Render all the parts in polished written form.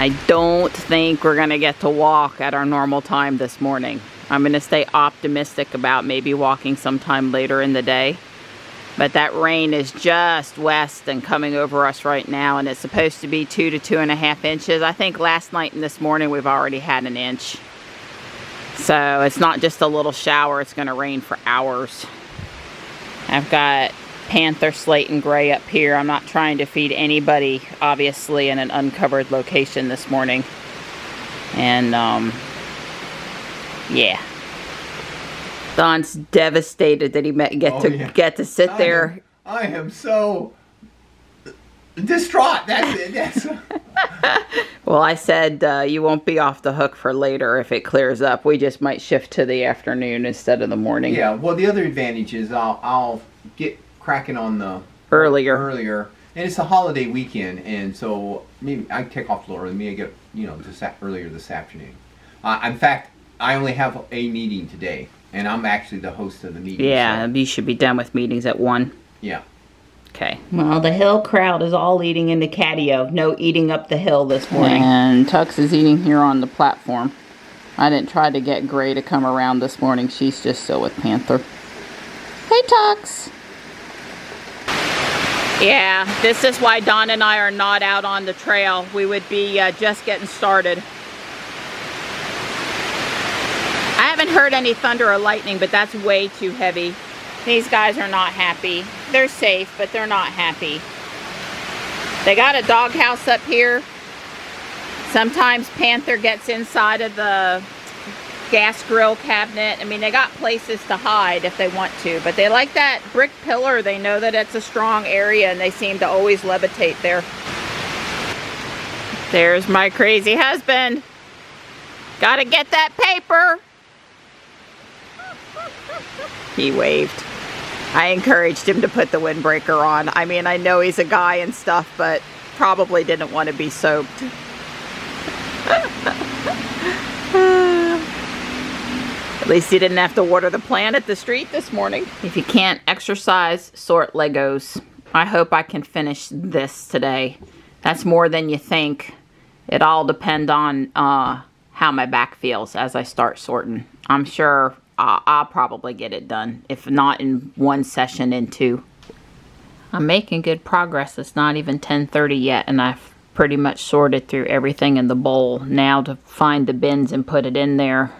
I don't think we're gonna get to walk at our normal time this morning. I'm gonna stay optimistic about maybe walking sometime later in the day. But that rain is just west and coming over us right now, and it's supposed to be 2 to 2.5 inches. I think last night and this morning we've already had an inch. So it's not just a little shower, it's gonna rain for hours. I've got Panther Slate and Gray up here. I'm not trying to feed anybody, obviously, in an uncovered location this morning. And yeah. Don's devastated that he get to sit there. I am so distraught. That's it. That's Well, I said you won't be off the hook for later if it clears up. We just might shift to the afternoon instead of the morning. Yeah. Well, the other advantage is I'll get cracking on the earlier. And it's a holiday weekend, and so maybe I take off a little early. Maybe I get earlier this afternoon. In fact, I only have a meeting today. And I'm actually the host of the meeting. Yeah, so. You should be done with meetings at 1. Yeah. Okay. Well, the hill crowd is all eating in the catio. No eating up the hill this morning. And Tux is eating here on the platform. I didn't try to get Gray to come around this morning. She's just still with Panther. Hey, Tux. Yeah, this is why Don and I are not out on the trail. We would be just getting started. I haven't heard any thunder or lightning, but that's way too heavy. These guys are not happy. They're safe, but they're not happy. They got a doghouse up here. Sometimes Panther gets inside of the gas grill cabinet. I mean, they got places to hide if they want to, but they like that brick pillar. They know that it's a strong area, and they seem to always levitate there. There's my crazy husband. Gotta get that paper. He waved. I encouraged him to put the windbreaker on. I mean, I know he's a guy and stuff, but probably didn't want to be soaked. At least he didn't have to water the plant at the street this morning. If you can't exercise, sort Legos. I hope I can finish this today. That's more than you think. It all depends on how my back feels as I start sorting. I'm sure I'll probably get it done, if not in one session, in 2. I'm making good progress. It's not even 10:30 yet, and I've pretty much sorted through everything in the bowl. Now to find the bins and put it in there.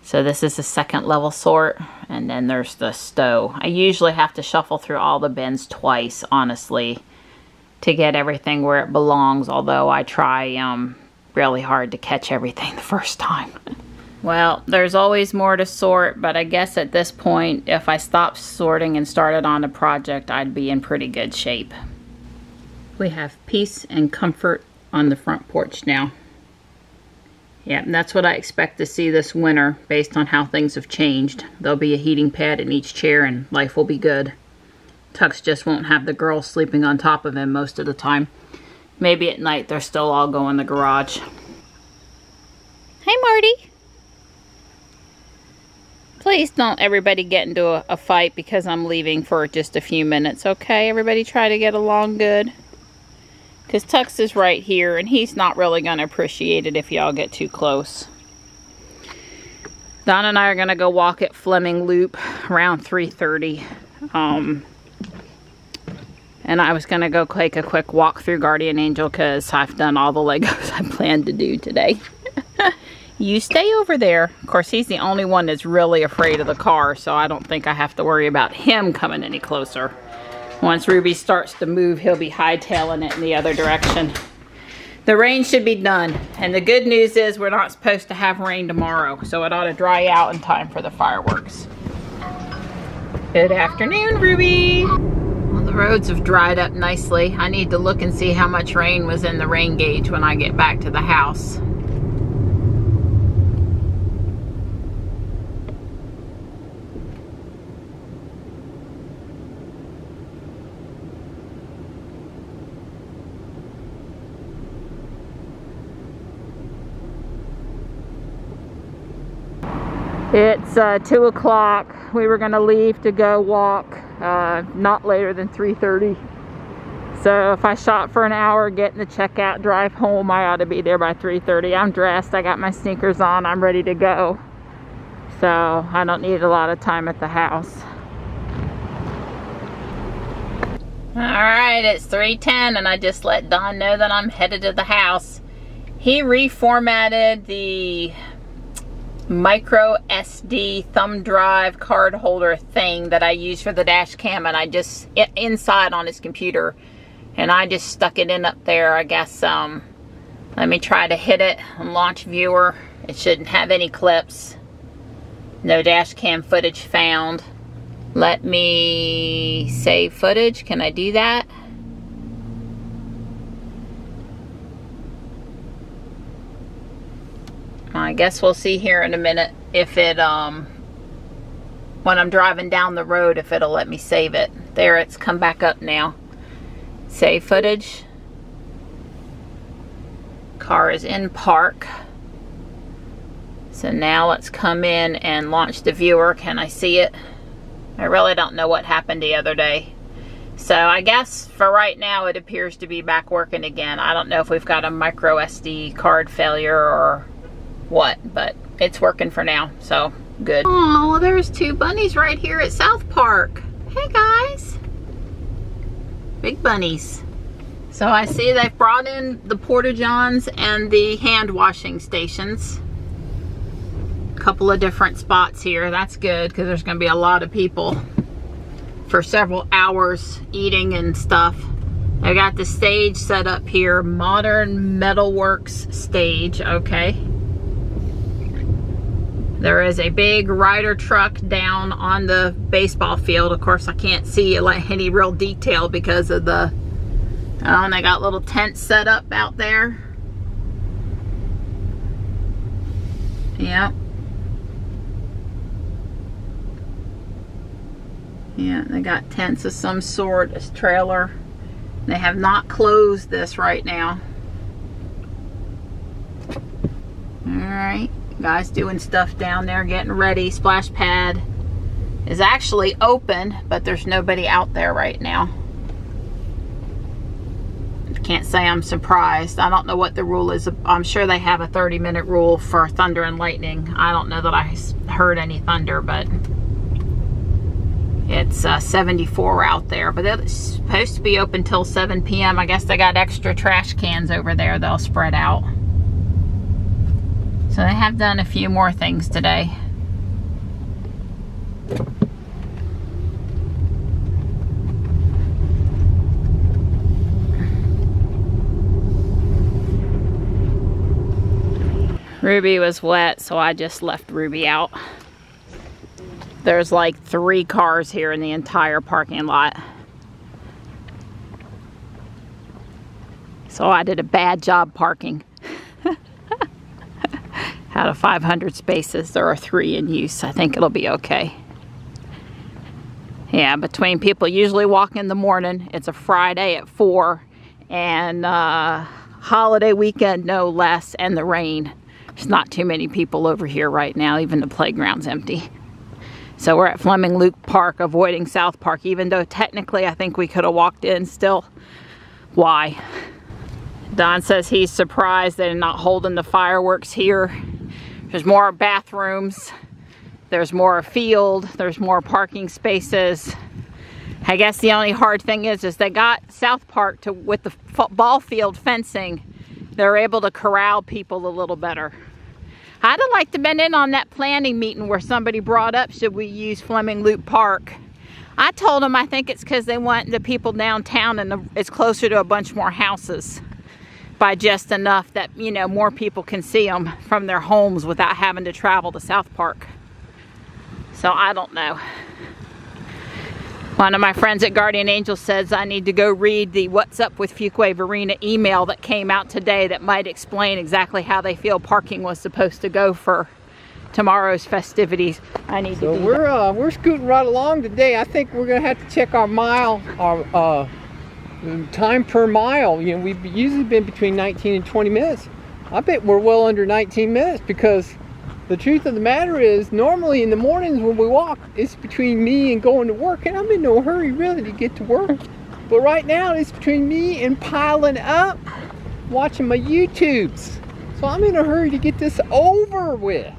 So this is the second level sort, and then there's the stow. I usually have to shuffle through all the bins twice, honestly, to get everything where it belongs, although I try really hard to catch everything the first time. Well, there's always more to sort, but I guess at this point, if I stopped sorting and started on a project, I'd be in pretty good shape. We have peace and comfort on the front porch now. Yeah, and that's what I expect to see this winter, based on how things have changed. There'll be a heating pad in each chair, and life will be good. Tux just won't have the girls sleeping on top of him most of the time. Maybe at night they'll still all go in the garage. Hey, Marty. Please don't everybody get into a fight because I'm leaving for just a few minutes, okay? Everybody try to get along good. Because Tux is right here, and he's not really going to appreciate it if y'all get too close. Don and I are going to go walk at Fleming Loop around 3:30. And I was going to go take a quick walk through Guardian Angel because I've done all the Legos I planned to do today. You stay over there. Of course, he's the only one that's really afraid of the car, so I don't think I have to worry about him coming any closer. Once Ruby starts to move, he'll be hightailing it in the other direction. The rain should be done, and the good news is we're not supposed to have rain tomorrow, so it ought to dry out in time for the fireworks. Good afternoon, Ruby. Well, the roads have dried up nicely. I need to look and see how much rain was in the rain gauge when I get back to the house. It's 2 o'clock. We were going to leave to go walk not later than 3:30. So if I shop for an hour, get in the checkout, drive home, I ought to be there by 3:30. I'm dressed, I got my sneakers on, I'm ready to go. So I don't need a lot of time at the house. Alright, it's 3:10 and I just let Don know that I'm headed to the house. He reformatted the micro SD thumb drive card holder thing that I use for the dash cam, and I just inside on his computer, and I just stuck it in up there. I guess let me try to hit it and launch viewer. It shouldn't have any clips. No dash cam footage found. Let me save footage. Can I do that? I guess we'll see here in a minute if it, when I'm driving down the road, if it'll let me save it. There, it's come back up now. Save footage. Car is in park. So now let's come in and launch the viewer. Can I see it? I really don't know what happened the other day. So I guess for right now it appears to be back working again. I don't know if we've got a micro SD card failure or what, but it's working for now, so good. Oh, well, there's two bunnies right here at South Park. Hey guys. Big bunnies. So I see they've brought in the porta-johns and the hand washing stations. Couple of different spots here. That's good because there's going to be a lot of people for several hours eating and stuff. I got the stage set up here, Modern Metalworks stage. Okay. There is a big rider truck down on the baseball field. Of course, I can't see any real detail because of the, and they got little tents set up out there. Yep. Yeah, they got tents of some sort, a trailer. They have not closed this right now. Alright, guys doing stuff down there, getting ready. Splash pad is actually open, but there's nobody out there right now. Can't say I'm surprised. I don't know what the rule is. I'm sure they have a 30-minute rule for thunder and lightning. I don't know that I heard any thunder, but it's 74 out there, but it's supposed to be open till 7 p.m. I guess they got extra trash cans over there they'll spread out. So they have done a few more things today. Ruby was wet, so I just left Ruby out. There's like 3 cars here in the entire parking lot. So I did a bad job parking. Out of 500 spaces, there are 3 in use. I think it'll be okay. Yeah, between people usually walk in the morning. It's a Friday at 4 and holiday weekend no less, and the rain. There's not too many people over here right now. Even the playground's empty. So we're at Fleming Luke Park, avoiding South Park, even though technically I think we could have walked in still. Why? Don says he's surprised they're not holding the fireworks here. There's more bathrooms. There's more field. There's more parking spaces. I guess the only hard thing is they got South Park to, with the ball field fencing, they're able to corral people a little better. I'd have liked to have been in on that planning meeting where somebody brought up, should we use Fleming Loop Park? I told them I think it's because they want the people downtown and it's closer to a bunch more houses by just enough that, you know, more people can see them from their homes without having to travel to South Park. So I don't know. One of my friends at Guardian Angel says I need to go read the What's Up with Fuquay Varina email that came out today that might explain exactly how they feel parking was supposed to go for tomorrow's festivities. I need to do that. We're scooting right along today. I think we're gonna have to check our mile, our time per mile. You know, we've usually been between 19 and 20 minutes. I bet we're well under 19 minutes because the truth of the matter is, normally in the mornings when we walk, it's between me and going to work, and I'm in no hurry really to get to work. But right now it's between me and piling up, watching my YouTubes. So I'm in a hurry to get this over with.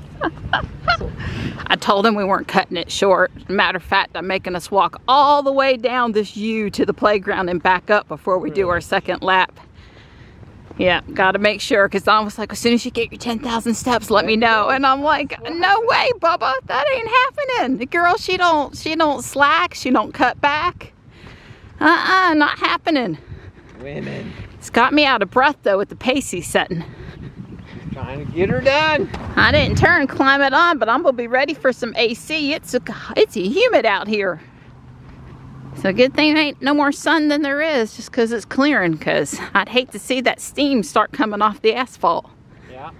I told him we weren't cutting it short. Matter of fact, I'm making us walk all the way down this U to the playground and back up before we do our second lap. Yeah, got to make sure, because I was like, as soon as you get your 10,000 steps, let me know. And I'm like, no way, Bubba, that ain't happening. The girl, she don't slack, she don't cut back. Not happening. Women. It's got me out of breath though with the pace he's setting. Trying to get her done. I didn't turn climb it on, but I'm gonna be ready for some AC. It's humid out here. So good thing there ain't no more sun than there is, just because it's clearing, because I'd hate to see that steam start coming off the asphalt. Yeah.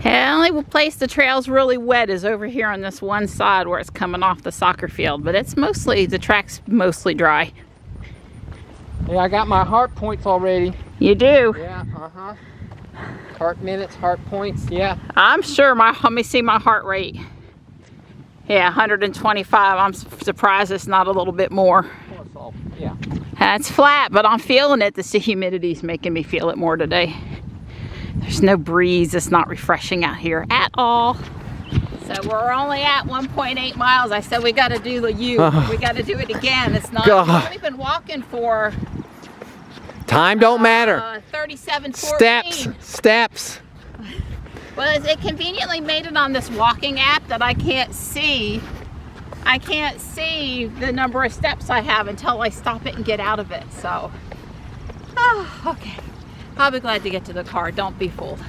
The only place the trail's really wet is over here on this one side where it's coming off the soccer field, but it's mostly, the track's mostly dry. Yeah, I got my heart points already. You do? Yeah, Heart minutes, heart points, yeah. I'm sure let me see my heart rate. Yeah, 125. I'm surprised it's not a little bit more. Yeah. It's flat, but I'm feeling it. The humidity's making me feel it more today. There's no breeze. It's not refreshing out here at all. So we're only at 1.8 miles. I said we got to do the U. We got to do it again. It's not. We've only been walking for. Time don't matter. 37:14. Steps. Well, it conveniently made it on this walking app that I can't see. I can't see the number of steps I have until I stop it and get out of it. So, okay. I'll be glad to get to the car. Don't be fooled.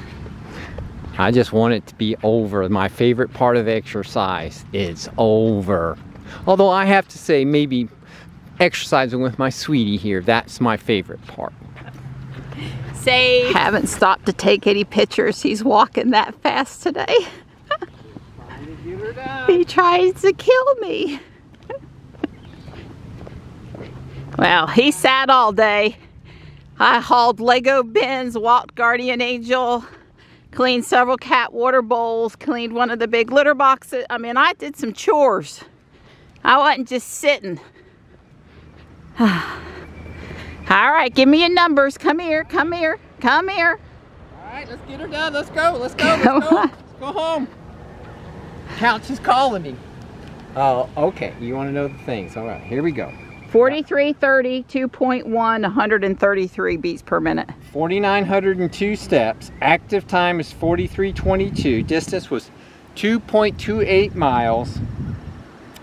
I just want it to be over. My favorite part of exercise is over. Although I have to say, maybe exercising with my sweetie here, that's my favorite part. Say, haven't stopped to take any pictures. He's walking that fast today. He tries to kill me. Well, he sat all day. I hauled Lego bins, walked Guardian Angel, cleaned several cat water bowls, cleaned one of the big litter boxes. I mean, I did some chores. I wasn't just sitting. All right, give me your numbers. Come here, come here, come here. All right, let's get her done. Let's go, let's go, let's go. Let's go home. Couch is calling me. Oh, okay. You want to know the things. All right, here we go. 4330, 2.1, 133 beats per minute. 4,902 steps. Active time is 43:22. Distance was 2.28 miles.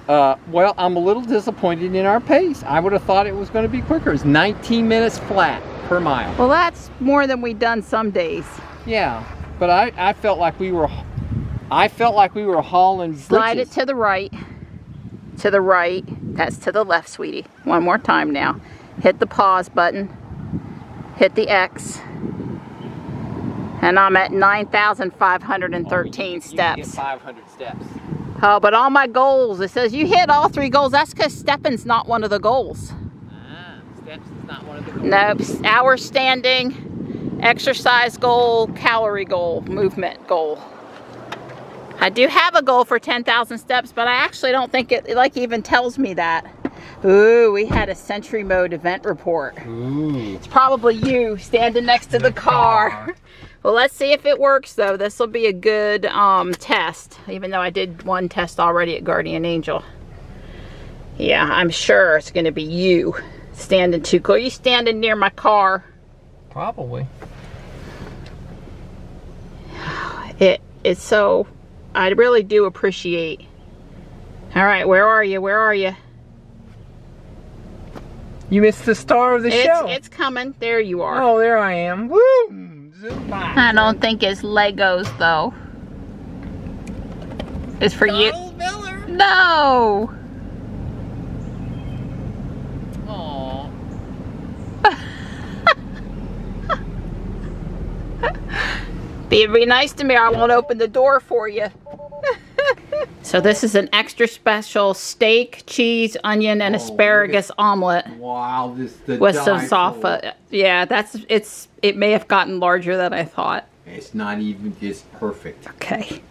Well, I'm a little disappointed in our pace. I would have thought it was going to be quicker. It's 19 minutes flat per mile. Well, that's more than we've done some days. Yeah, but I felt like we were hauling britches. Slide it to the right. To the right. That's to the left, sweetie. One more time now. Hit the pause button. Hit the X. And I'm at 9,513 steps. 500 steps. Oh, but all my goals, it says you hit all 3 goals. That's because stepping's not one of the goals. Steps is not one of the goals. Nope. Hour standing, exercise goal, calorie goal, movement goal. I do have a goal for 10,000 steps, but I actually don't think it even tells me that. Ooh, we had a Sentry Mode event report. Ooh. It's probably you standing next to the car. Well, let's see if it works though. This will be a good test, even though I did one test already at Guardian Angel. Yeah, I'm sure it's gonna be you standing too close. You standing near my car. Probably. It's so, I really do appreciate. All right, where are you? Where are you? You missed the star of the show. It's coming. There you are. Oh, there I am. Woo! Zoom by. I don't think it's Legos though. It's for you. Miller. No. Aww. Be nice to me or I won't open the door for you. So this is an extra special steak, cheese, onion, and asparagus omelet. Wow, with some salsa. Yeah, it may have gotten larger than I thought. It's not even just perfect. Okay.